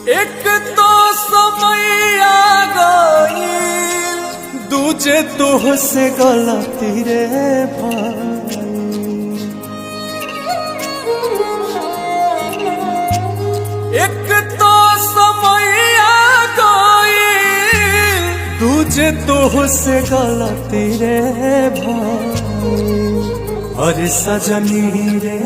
एक तो समय आ गई, दूजे तोह से गलती रे भाई। एक तो समय आ गई, दूजे तोह से गलती रे भाई। अरे सजनी रे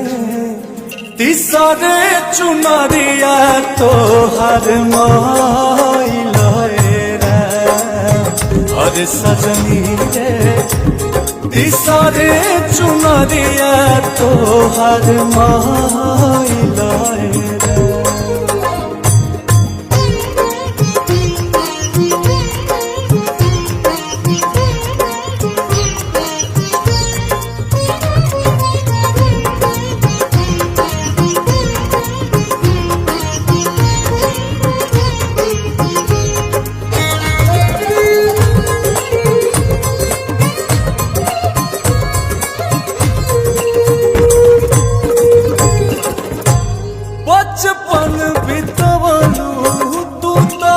तीसरे चुनरिया तोहर माइल रे। अरे सजनी रे तीसरे चुनरिया तोहर माइल रे। बचपन बितवलू तू तो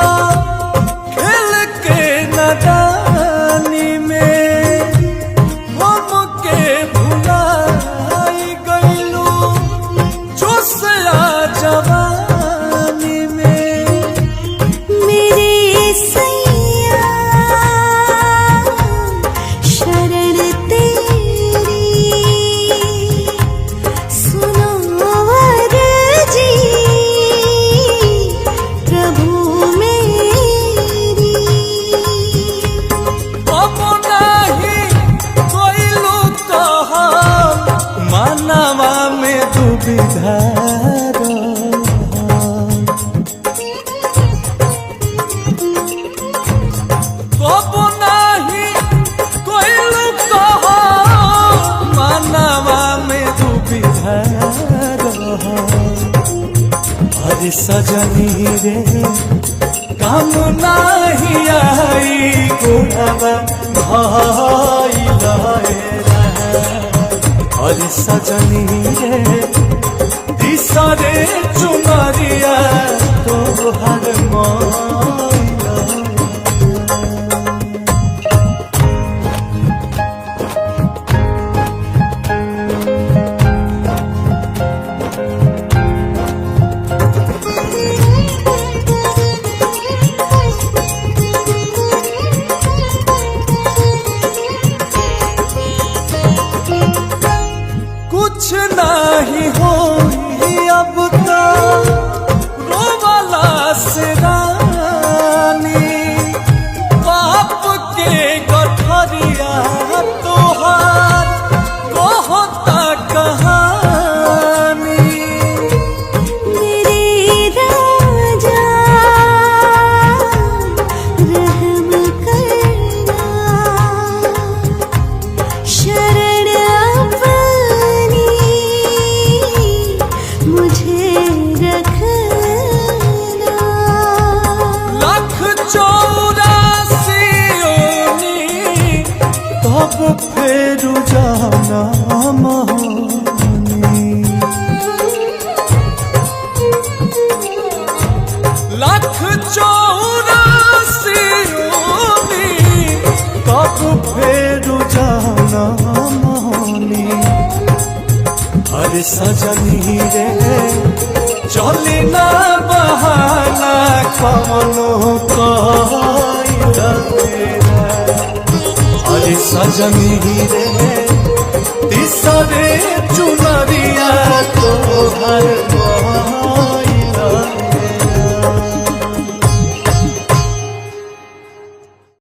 खेल के नदानी में, हमके भुलाई गईलू जोशया जवानी में। मेरे सैया शरण तेरी सुनो विधार कब नाही कोई कह मानवा में दुविधार। अरे सजनी रे काम नाही आई गुणवा भाई लाए। अरे सजनी रे तीसरे चुनरिया तोहर माइल। कुछ नहीं होई अब तो रोवाला से रानी, बाप के गठरिया तोहार कहता कहानी। मेरे राजा रहम करना, शरण अपनी मुझे रखना। लाख 84 योनि तब फेर जाना महानी। लाख 84 योनि तब फेर जाना महानी। अरे सजनी रे चली ना बहाना कमनो कइल तेरा। अरे सजनी रे तीसरे चुनरिया तोहर